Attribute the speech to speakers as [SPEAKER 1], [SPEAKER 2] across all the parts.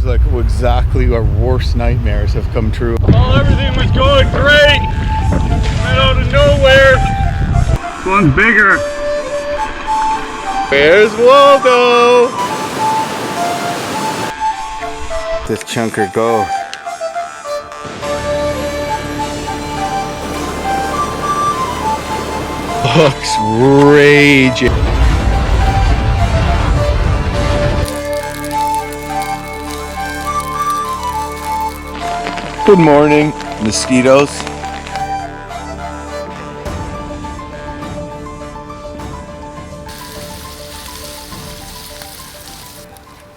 [SPEAKER 1] Looks like exactly our worst nightmares have come true.
[SPEAKER 2] Well, everything was going great, and out of nowhere, this one's bigger.
[SPEAKER 1] Where's Waldo? This chunker go. Looks raging. Good morning, mosquitoes.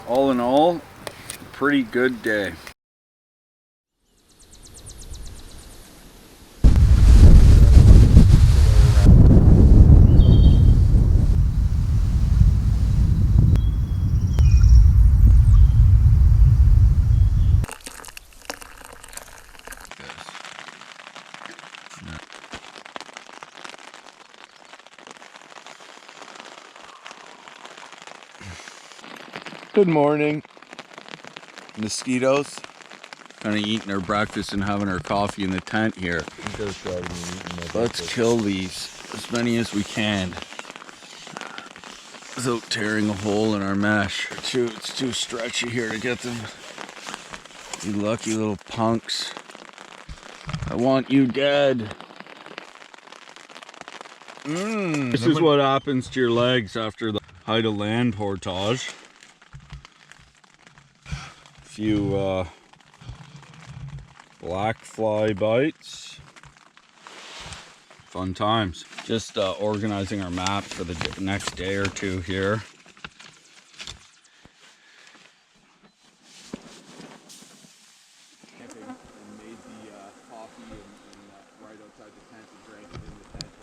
[SPEAKER 2] All in all, pretty good day.
[SPEAKER 1] Good morning, mosquitoes.
[SPEAKER 2] Kind of eating our breakfast and having our coffee in the tent here. Let's kill these, as many as we can, without tearing a hole in our mesh. It's too stretchy here to get them. You lucky little punks. I want you dead. This is what happens to your legs after the height of land portage. Few black fly bites. Fun times. Just organizing our map for the next day or two here.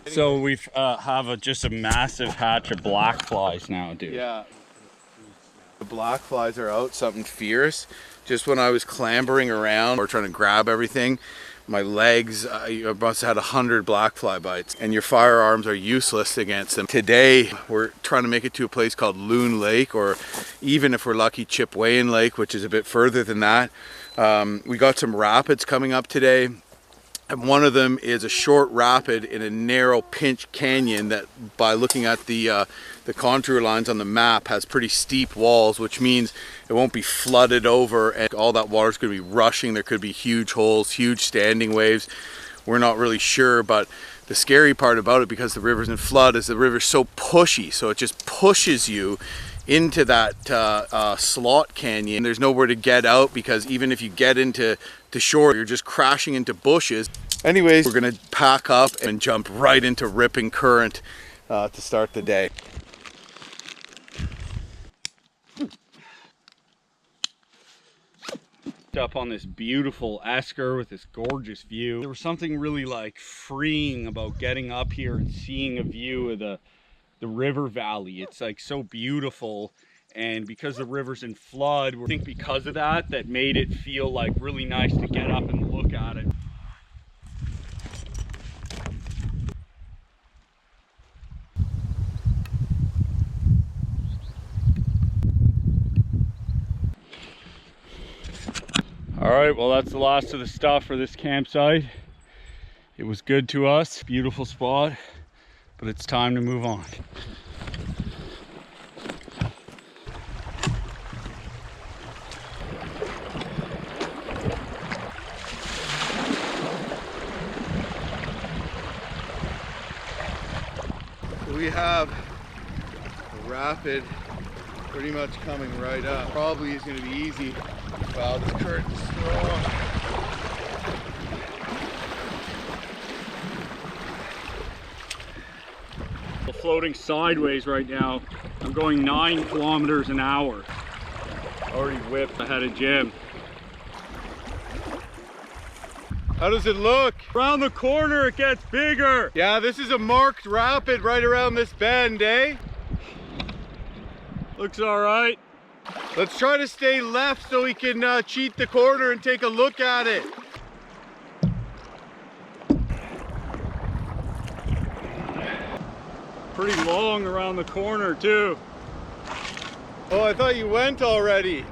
[SPEAKER 2] So we have just a massive hatch of black flies now, dude.
[SPEAKER 1] Yeah. The black flies are out, something fierce. Just when I was clambering around or trying to grab everything, my legs, I must have had 100 black fly bites, and your firearms are useless against them. Today, we're trying to make it to a place called Loon Lake, or even if we're lucky, Chipewyan Lake, which is a bit further than that. We got some rapids coming up today. And one of them is a short rapid in a narrow pinch canyon that, by looking at the contour lines on the map, has pretty steep walls, which means it won't be flooded over and all that water is going to be rushing. There could be huge holes, huge standing waves. We're not really sure, but the scary part about it, because the river's in flood, is the river's so pushy, so it just pushes you into that slot canyon. There's nowhere to get out, because even if you get into the shore, you're just crashing into bushes. Anyways, we're gonna pack up and jump right into ripping current to start the day.
[SPEAKER 2] Up on this beautiful esker with this gorgeous view. There was something really like freeing about getting up here and seeing a view of the river valley. It's like so beautiful, and because the river's in flood, I think because of that made it feel like really nice to get up and look at it. All right, well, that's the last of the stuff for this campsite. It was good to us, beautiful spot, but it's time to move on.
[SPEAKER 1] We have a rapid pretty much coming right up. Probably is going to be easy. Wow, this current is strong.
[SPEAKER 2] We're floating sideways right now. I'm going 9 kilometers an hour. Already whipped ahead of Jim.
[SPEAKER 1] How does it look?
[SPEAKER 2] Around the corner it gets bigger.
[SPEAKER 1] Yeah, this is a marked rapid right around this bend, eh?
[SPEAKER 2] Looks all right.
[SPEAKER 1] Let's try to stay left so we can cheat the corner and take a look at it.
[SPEAKER 2] Pretty long around the corner too.
[SPEAKER 1] Oh, I thought you went already.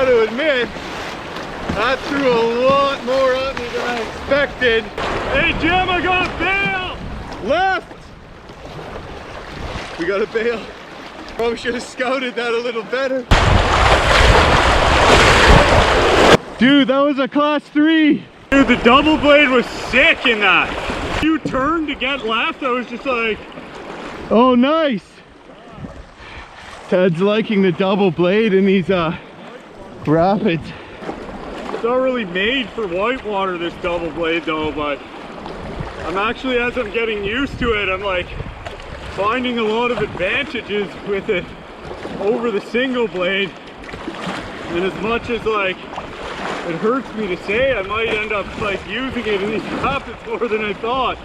[SPEAKER 1] gotta admit, that threw a lot more at me than I expected.
[SPEAKER 2] Hey Jim, I got a bail!
[SPEAKER 1] Left! We got a bail. Probably should have scouted that a little better.
[SPEAKER 2] Dude, that was a class 3. Dude, the double blade was sick in that. You turned to get left, I was just like,
[SPEAKER 1] oh, nice. Ted's liking the double blade in these rapids.
[SPEAKER 2] it's not really made for whitewater, this double blade though, but I'm actually, as I'm getting used to it, I'm like finding a lot of advantages with it over the single blade. And as much as like it hurts me to say, I might end up like using it in these rapids more than I thought.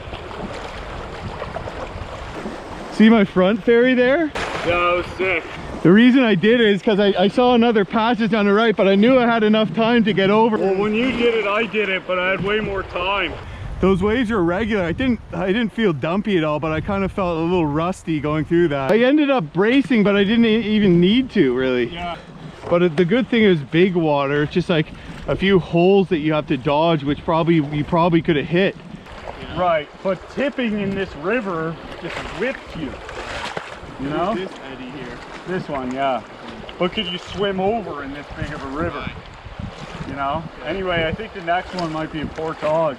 [SPEAKER 1] See my front ferry there?
[SPEAKER 2] Yeah, that was sick.
[SPEAKER 1] The reason I did it is because I saw another passage on the right, but I knew I had enough time to get over.
[SPEAKER 2] Well, when you did it, I did it, but I had way more time.
[SPEAKER 1] Those waves are regular. I didn't feel dumpy at all, but I kind of felt a little rusty going through that. I ended up bracing, but I didn't even need to, really.
[SPEAKER 2] Yeah.
[SPEAKER 1] But the good thing is big water. It's just like a few holes that you have to dodge, which you probably could have hit.
[SPEAKER 2] Right, but tipping in this river just whipped you. You know?
[SPEAKER 3] This eddy here.
[SPEAKER 2] This one, yeah. But could you swim over in this big of a river?
[SPEAKER 3] Right.
[SPEAKER 2] You know? Anyway, I think the next one might be a portage.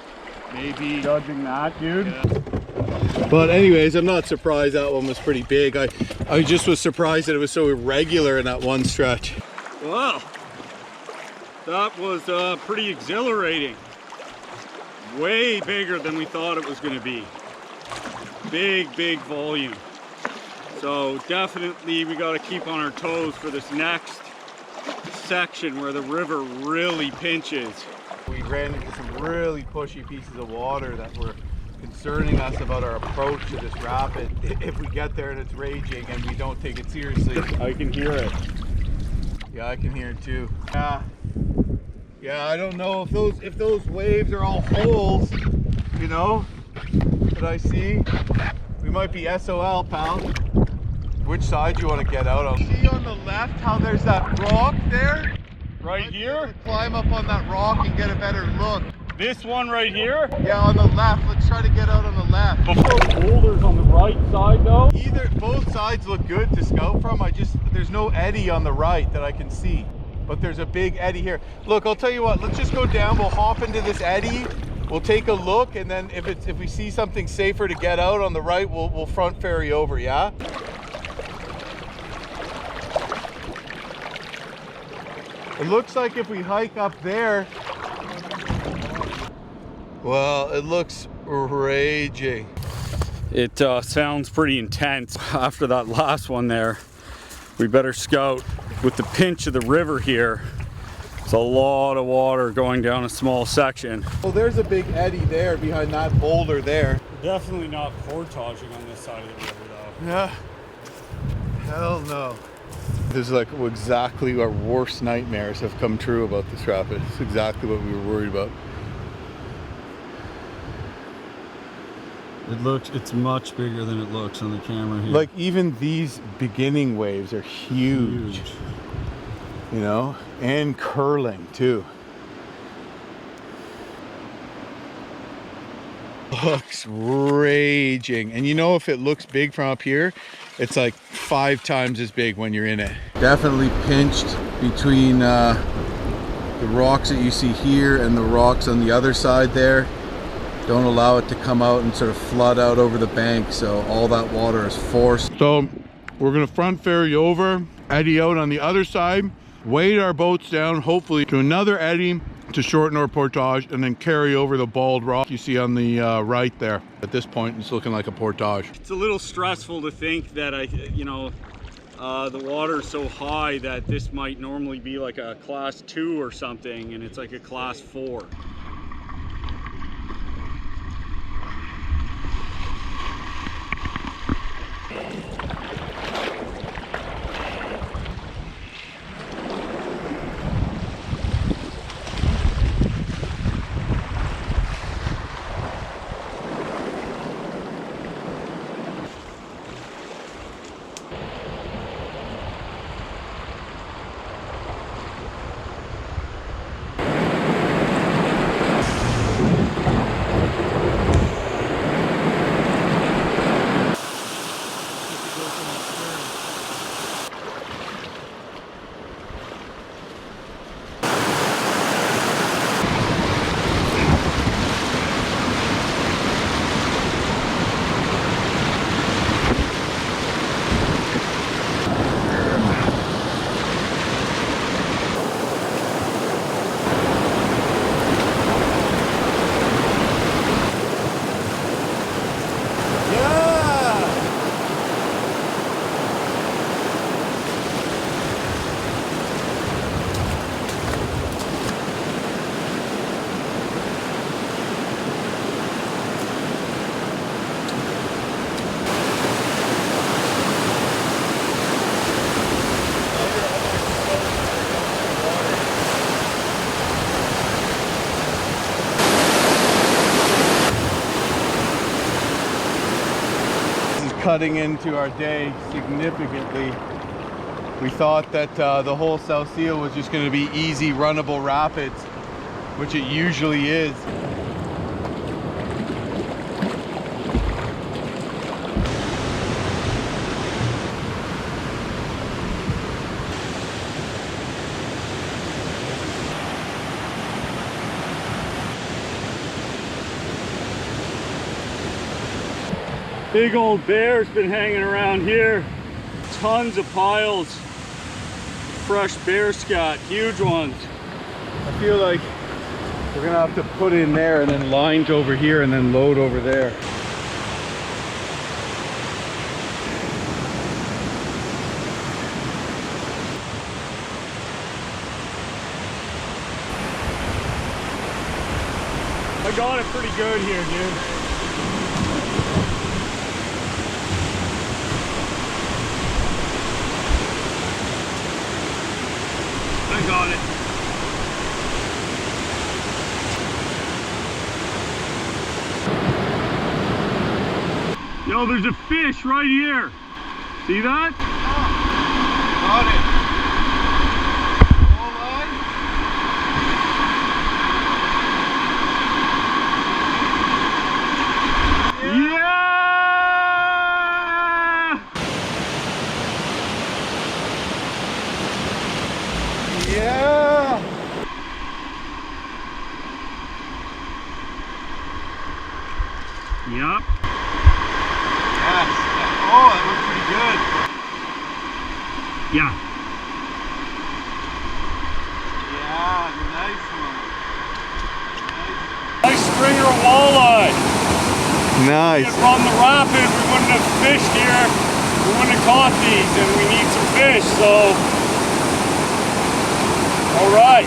[SPEAKER 3] Maybe.
[SPEAKER 2] Judging that, dude.
[SPEAKER 3] Yeah.
[SPEAKER 1] But anyways, I'm not surprised that one was pretty big. I just was surprised that it was so irregular in that one stretch.
[SPEAKER 2] Well, that was pretty exhilarating. Way bigger than we thought it was going to be. Big volume. So definitely we got to keep on our toes for this next section where the river really pinches.
[SPEAKER 1] We ran into some really pushy pieces of water that were concerning us about our approach to this rapid. If we get there and it's raging and we don't take it seriously.
[SPEAKER 2] I can hear it.
[SPEAKER 1] Yeah, I can hear it too. Yeah, I don't know if those waves are all holes, you know, that I see. We might be SOL, pal. Which side do you want to get out on? See on the left how there's that rock there?
[SPEAKER 2] Right here?
[SPEAKER 1] Climb up on that rock and get a better look.
[SPEAKER 2] This one right here?
[SPEAKER 1] Yeah, on the left. Let's try to get out on the left.
[SPEAKER 2] Before boulders on the right side though?
[SPEAKER 1] Both sides look good to scout from. There's no eddy on the right that I can see. But there's a big eddy here. Look, I'll tell you what, let's just go down. We'll hop into this eddy. We'll take a look, and then if we see something safer to get out on the right, we'll front ferry over, yeah? It looks like if we hike up there, well, it looks raging.
[SPEAKER 2] It sounds pretty intense. After that last one there, we better scout. With the pinch of the river here, it's a lot of water going down a small section.
[SPEAKER 1] Well, there's a big eddy there behind that boulder there.
[SPEAKER 2] Definitely not portaging on this side of the river though.
[SPEAKER 1] Yeah. Hell no. This is like exactly our worst nightmares have come true about this rapid. It's exactly what we were worried about.
[SPEAKER 2] It's much bigger than it looks on the camera here.
[SPEAKER 1] Like even these beginning waves are huge. You know, and curling too. Looks raging. And you know, if it looks big from up here, it's like 5 times as big when you're in it. Definitely pinched between the rocks that you see here and the rocks on the other side there. Don't allow it to come out and sort of flood out over the bank, so all that water is forced. So we're gonna front ferry over, eddy out on the other side, weight our boats down, hopefully to another eddy to shorten our portage, and then carry over the bald rock you see on the right there. At this point, it's looking like a portage.
[SPEAKER 2] It's a little stressful to think that the water's so high that this might normally be like a class 2 or something, and it's like a class 4.
[SPEAKER 1] cutting into our day significantly. We thought that the whole South Seal was just going to be easy runnable rapids, which it usually is.
[SPEAKER 2] Big old bear's been hanging around here. Tons of piles. Fresh bear scat, huge ones.
[SPEAKER 1] I feel like we're gonna have to put in there and then lines over here and then load over there.
[SPEAKER 2] I got it pretty good here, dude. I got it. Yo, there's a fish right here. See that?
[SPEAKER 1] Got it. Walleye?
[SPEAKER 2] Yeah!
[SPEAKER 1] Yeah!
[SPEAKER 2] Yep.
[SPEAKER 1] Yes. Oh, that looks pretty good.
[SPEAKER 2] Yeah.
[SPEAKER 1] Yeah, nice one.
[SPEAKER 2] Nice stringer walleye.
[SPEAKER 1] Nice.
[SPEAKER 2] If on the rapid we wouldn't have fished here, we wouldn't have caught these, and we need some fish, so all right.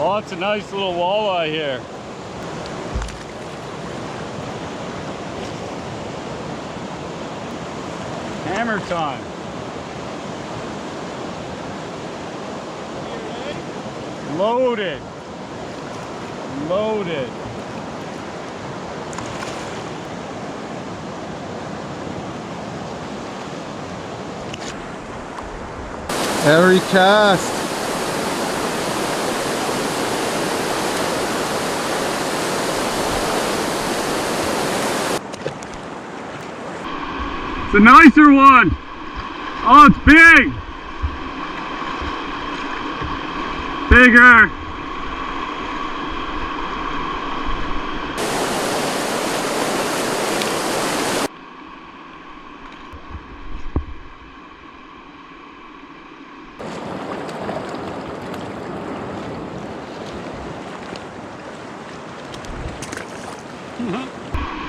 [SPEAKER 2] Oh, it's a nice little walleye here. Hammer time. Loaded. Loaded.
[SPEAKER 1] Every cast.
[SPEAKER 2] It's a nicer one. Oh, it's big. Bigger.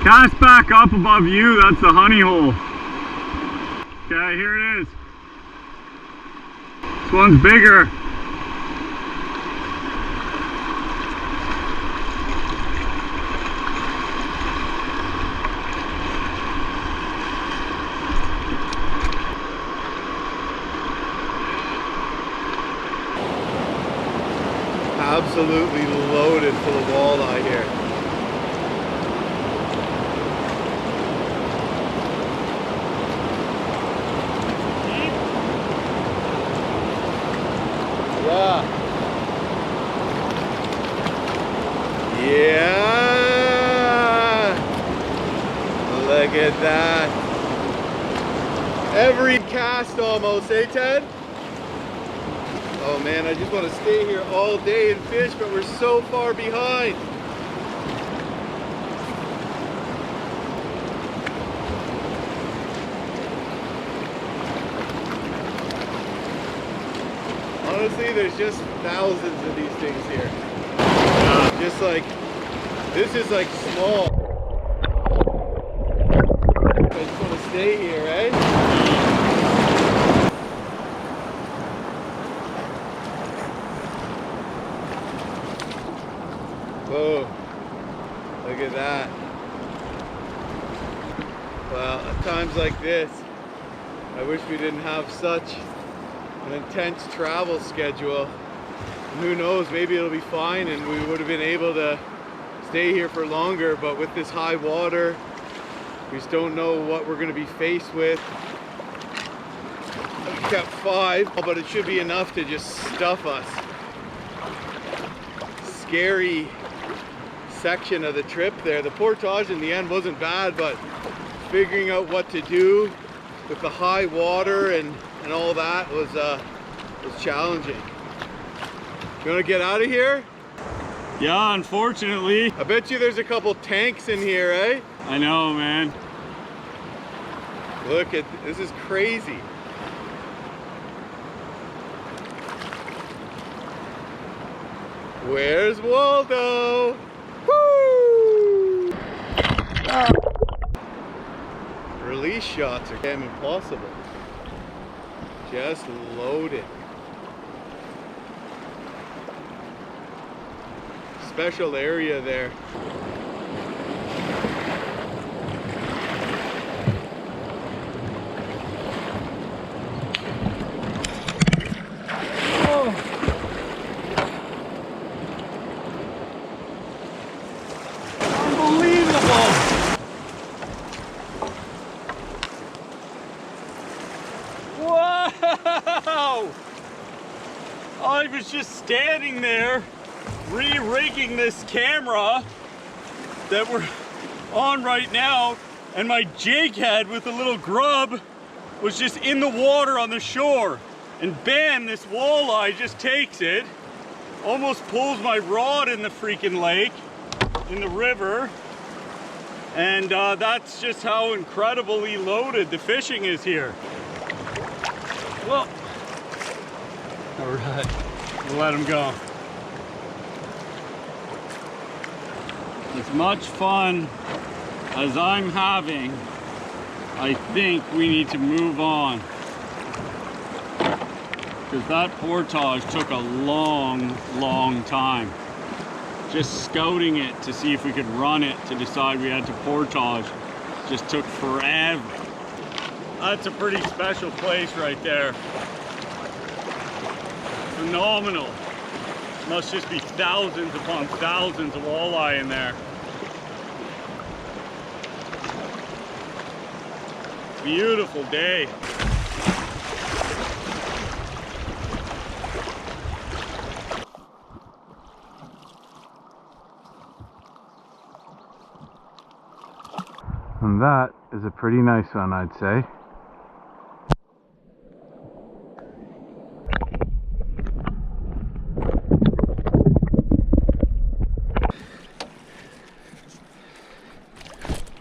[SPEAKER 2] Cast back up above you, that's the honey hole. Okay, here it is. This one's bigger.
[SPEAKER 1] Absolutely loaded full of walleye here. Yeah. Yeah. Look at that. Every cast almost, eh, Ted? Oh man, I just want to stay here all day and fish, but we're so far behind. Honestly, there's just thousands of these things here. Just like, this is like small. I just want to stay here, right? Whoa, look at that. Well, at times like this, I wish we didn't have such an intense travel schedule. And who knows, maybe it'll be fine and we would have been able to stay here for longer, but with this high water, we just don't know what we're going to be faced with. I've kept 5, but it should be enough to just stuff us. Scary section of the trip there. The portage in the end wasn't bad, but figuring out what to do with the high water and all that was challenging. You want to get out of here?
[SPEAKER 2] Yeah, unfortunately.
[SPEAKER 1] I bet you there's a couple tanks in here, eh?
[SPEAKER 2] I know, man.
[SPEAKER 1] Look at this, is crazy. Where's Waldo? Woo! Release shots are damn impossible. Just loaded. Special area there.
[SPEAKER 2] Wow! I was just standing there re-rigging this camera that we're on right now, and my jig head with a little grub was just in the water on the shore, and bam, this walleye just takes it, almost pulls my rod in the freaking lake, in the river, and that's just how incredibly loaded the fishing is here. Well, all right, we'll let him go. As much fun as I'm having, I think we need to move on. Because that portage took a long, long time. Just scouting it to see if we could run it to decide we had to portage just took forever. That's a pretty special place right there. Phenomenal. Must just be thousands upon thousands of walleye in there. Beautiful day.
[SPEAKER 1] And that is a pretty nice one, I'd say.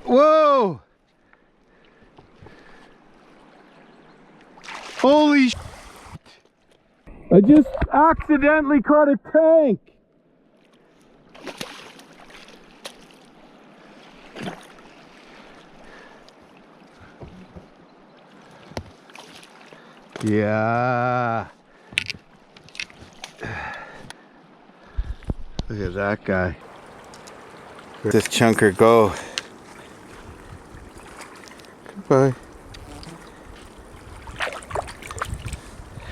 [SPEAKER 1] Whoa! Holy shit! I just accidentally caught a tank! Yeah. Look at that guy. Where'd this chunker go? Goodbye.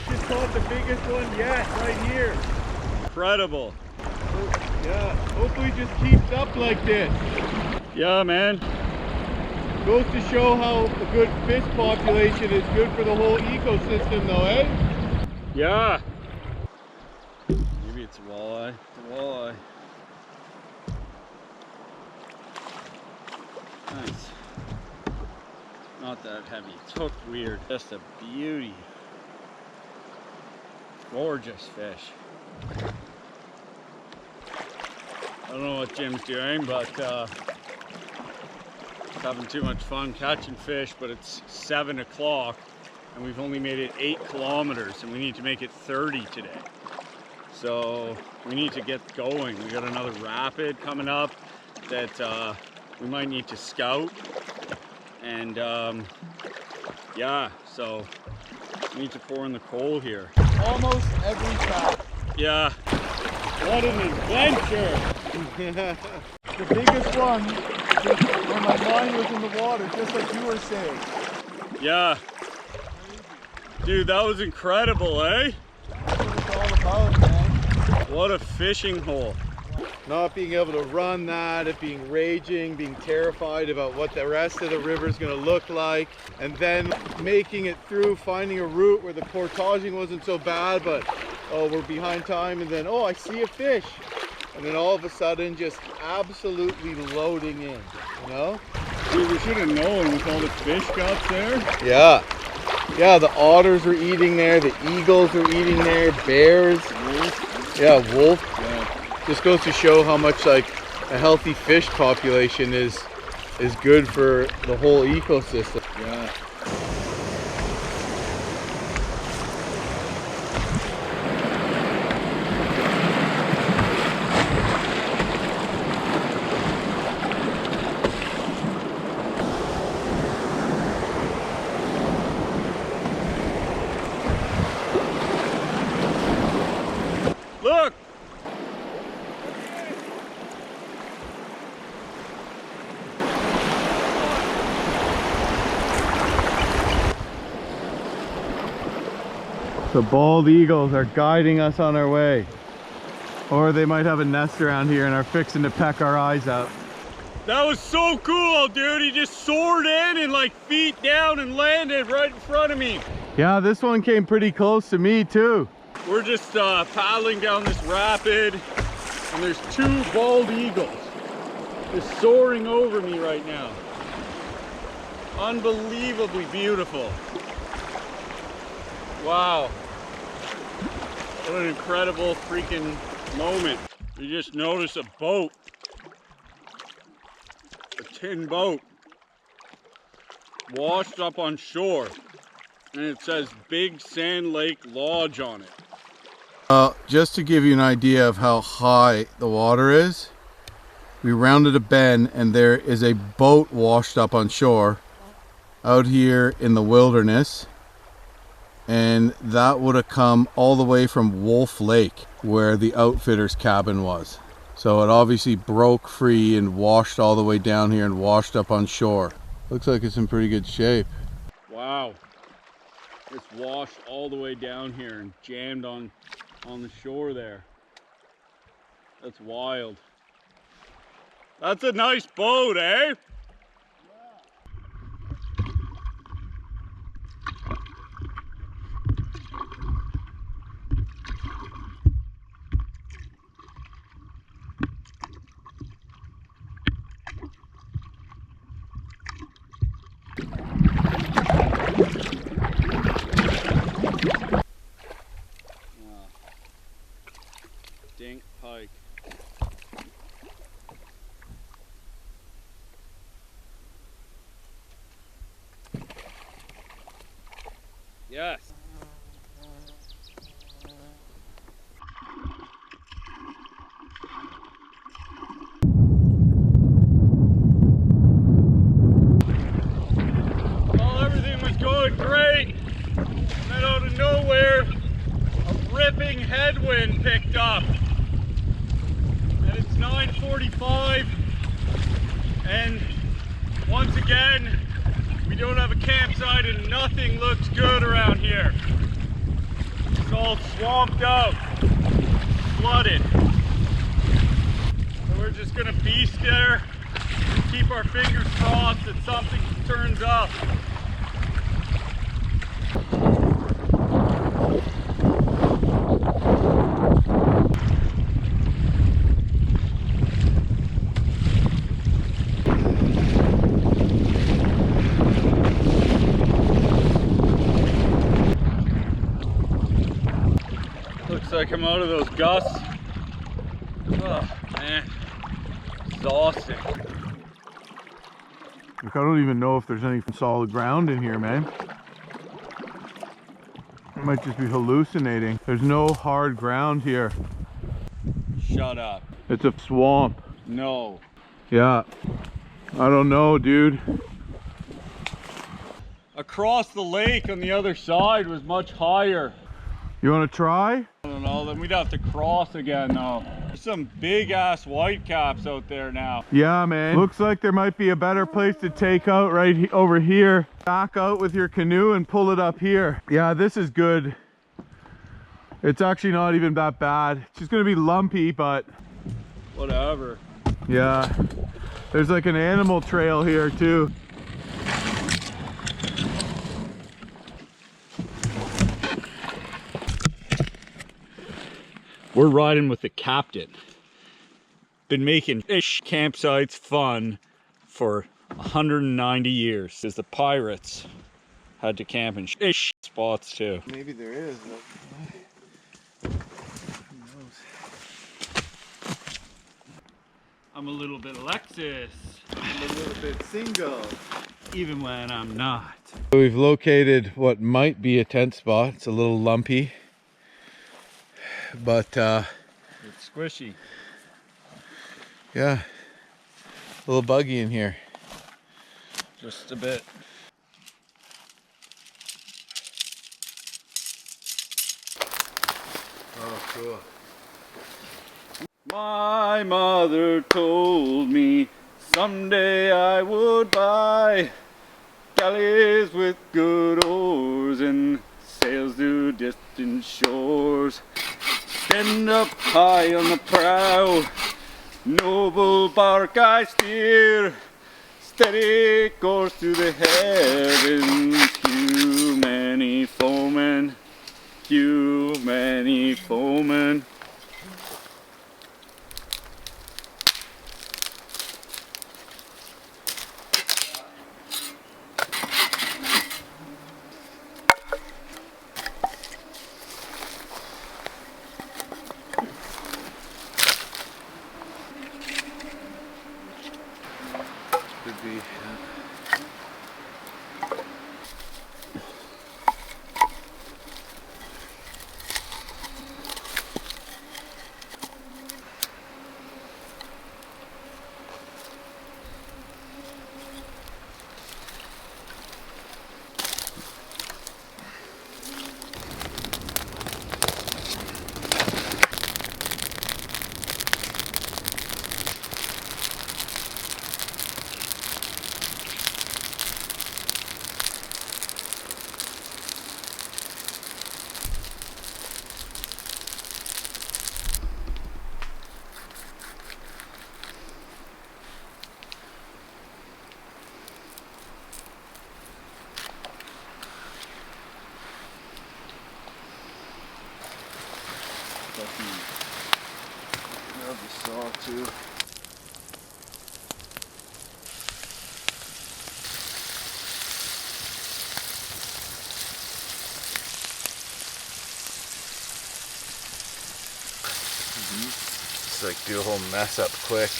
[SPEAKER 1] Just caught the biggest one yet, right here.
[SPEAKER 2] Incredible.
[SPEAKER 1] Yeah, hopefully it just keeps up like this.
[SPEAKER 2] Yeah, man.
[SPEAKER 1] Goes to show how a good fish population is good for the whole ecosystem though, eh?
[SPEAKER 2] Yeah. Maybe it's a walleye. It's a walleye. Nice. Not that heavy. It's hooked weird. Just a beauty. Gorgeous fish. I don't know what Jim's doing, but having too much fun catching fish, but it's 7 o'clock and we've only made it 8 kilometers, and we need to make it 30 today. So we need to get going. We got another rapid coming up that we might need to scout, and yeah, so we need to pour in the coal here.
[SPEAKER 1] Almost every time.
[SPEAKER 2] Yeah. What an adventure!
[SPEAKER 3] The biggest one, just when my mind was in the water, just like you were saying.
[SPEAKER 2] Yeah. Dude, that was incredible, eh?
[SPEAKER 3] That's what it's all about, man.
[SPEAKER 2] What a fishing hole.
[SPEAKER 1] Not being able to run that, it being raging, being terrified about what the rest of the river is going to look like, and then making it through, finding a route where the portaging wasn't so bad, but oh, we're behind time, and then oh, I see a fish, and then all of a sudden just absolutely loading in, you know?
[SPEAKER 2] Dude, we should have known with all the fish guts there.
[SPEAKER 1] Yeah. Yeah, the otters were eating there, the eagles were eating there, bears.
[SPEAKER 2] Wolf.
[SPEAKER 1] Yeah, wolf.
[SPEAKER 2] Yeah.
[SPEAKER 1] Just goes to show how much like a healthy fish population is good for the whole ecosystem.
[SPEAKER 2] Yeah. Look!
[SPEAKER 1] The bald eagles are guiding us on our way. Or they might have a nest around here and are fixing to peck our eyes out.
[SPEAKER 2] That was so cool, dude. He just soared in and like feet down and landed right in front of me.
[SPEAKER 1] Yeah, this one came pretty close to me too.
[SPEAKER 2] We're just paddling down this rapid, and there's 2 bald eagles just soaring over me right now. Unbelievably beautiful. Wow. What an incredible freaking moment. We just noticed a boat. A tin boat. Washed up on shore. And it says Big Sand Lake Lodge on it.
[SPEAKER 1] Just to give you an idea of how high the water is, we rounded a bend and there is a boat washed up on shore out here in the wilderness. And that would have come all the way from Wolf Lake, where the outfitter's cabin was. So it obviously broke free and washed all the way down here and washed up on shore. Looks like it's in pretty good shape.
[SPEAKER 2] Wow. It's washed all the way down here and jammed on the shore there. That's wild. That's a nice boat, eh? Dink pike. Yes. Well, everything was going great. And then out of nowhere, a ripping headwind picked up. And it's 9:45, and once again, we don't have a campsite and nothing looks good around here. It's all swamped out, flooded. So we're just gonna beast there and keep our fingers crossed that something turns up. Looks like I'm out of those gusts. Oh man, exhausting.
[SPEAKER 1] Look, I don't even know if there's any solid ground in here, man. I might just be hallucinating. There's no hard ground here.
[SPEAKER 2] Shut up.
[SPEAKER 1] It's a swamp.
[SPEAKER 2] No.
[SPEAKER 1] Yeah. I don't know, dude.
[SPEAKER 2] Across the lake on the other side was much higher.
[SPEAKER 1] You want to try?
[SPEAKER 2] I don't know, then we'd have to cross again though. There's some big ass whitecaps out there now.
[SPEAKER 1] Yeah, man. Looks like there might be a better place to take out right over here. Back out with your canoe and pull it up here. Yeah, this is good. It's actually not even that bad. It's just gonna be lumpy, but
[SPEAKER 2] Whatever.
[SPEAKER 1] yeah. There's like an animal trail here too.
[SPEAKER 2] We're riding with the captain. Been making fish campsites fun for 190 years. Because the pirates had to camp in fish spots too.
[SPEAKER 1] Maybe there is.
[SPEAKER 2] I'm a little bit Alexis.
[SPEAKER 1] I'm a little bit single.
[SPEAKER 2] Even when I'm not.
[SPEAKER 1] We've located what might be a tent spot. It's a little lumpy, but
[SPEAKER 2] It's squishy.
[SPEAKER 1] yeah, a little buggy in here.
[SPEAKER 2] Just a bit.
[SPEAKER 1] Oh, cool.
[SPEAKER 2] My mother told me someday I would buy galleys with good oars and sails to distant shores. Stand up high on the prow, noble bark I steer, steady course to the heavens. Too many foemen, too many foemen.
[SPEAKER 1] Could be. Grab the saw too. Just like do a whole mess up quick.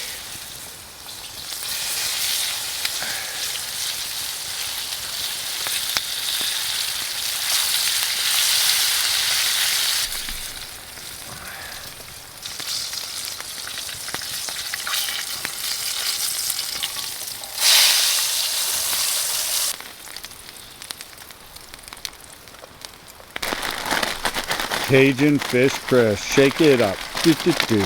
[SPEAKER 2] Cajun fish press. Shake it up. Do, do, do.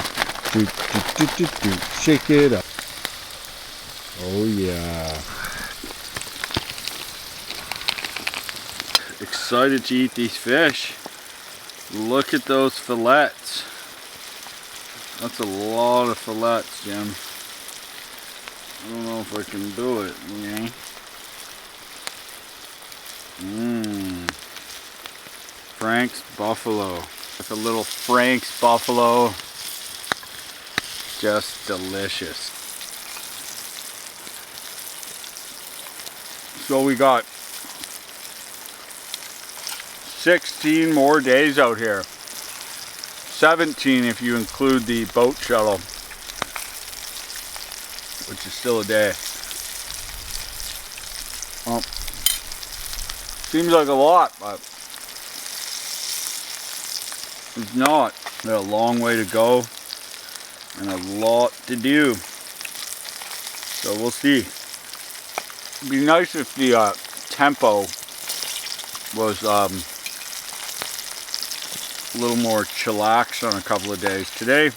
[SPEAKER 2] Do, do, do, do, do. Shake it up. Oh yeah. Excited to eat these fish. Look at those fillets. That's a lot of fillets, Jim. I don't know if I can do it. Okay. Frank's Buffalo. With a little Frank's Buffalo. Just delicious. So we got 16 more days out here. 17 if you include the boat shuttle, which is still a day. Well, seems like a lot, but
[SPEAKER 4] It's not. We got a long way to go and a lot to do. So we'll see. It'd be nice if the tempo was a little more chillax on a couple of days. Today,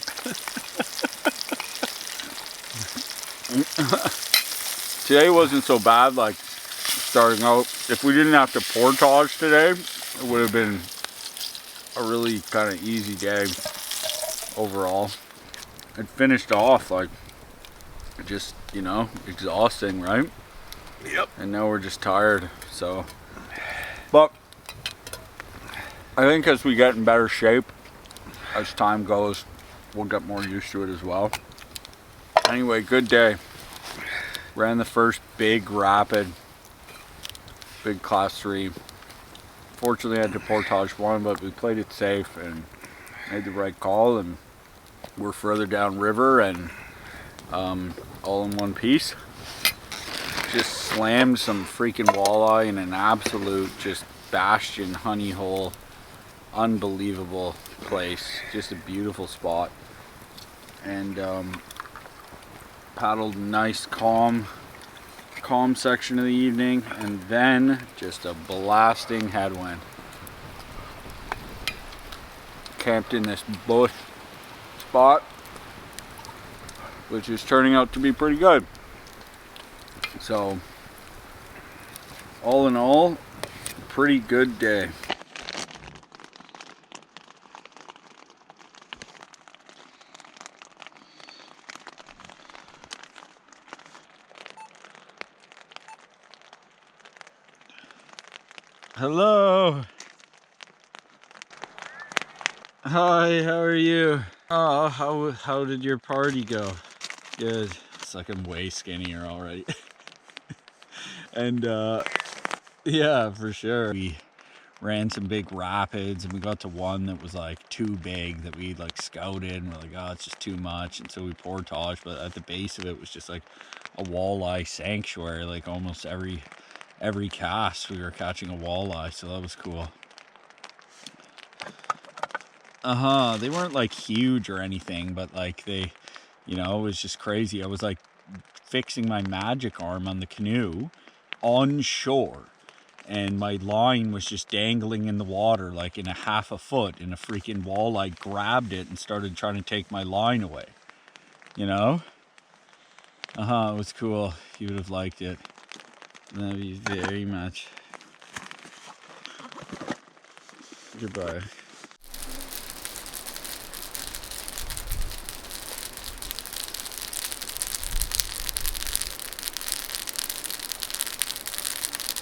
[SPEAKER 4] today wasn't so bad. Like starting out, if we didn't have to portage today, it would have been a really kind of easy day overall. It finished off like just, you know, exhausting, right?
[SPEAKER 1] Yep.
[SPEAKER 4] And now we're just tired, so. But I think as we get in better shape, as time goes, we'll get more used to it as well. Anyway, good day. Ran the first big rapid, big class 3. Fortunately I had to portage one, but we played it safe and made the right call, and we're further down river and all in one piece. Just slammed some freaking walleye in an absolute just bastion honey hole. Unbelievable place. Just a beautiful spot. And paddled nice calm section of the evening, and then just a blasting headwind. Camped in this bush spot, which is turning out to be pretty good. So all in all, pretty good day.
[SPEAKER 2] Hello. Hi, how are you? Oh, how did your party go? Good. It's like I'm way skinnier already. And yeah, for sure. We ran some big rapids and we got to one that was like too big that we like scouted, and we're like, oh, it's just too much, and so we portaged, but at the base of it was just like a walleye sanctuary. Like almost every cast we were catching a walleye, so that was cool. They weren't like huge or anything, but like they, you know, it was just crazy. I was like fixing my magic arm on the canoe on shore, and my line was just dangling in the water like in a half a foot, and a freaking walleye grabbed it and started trying to take my line away, you know. It was cool. You would have liked it. Love you very much. Goodbye.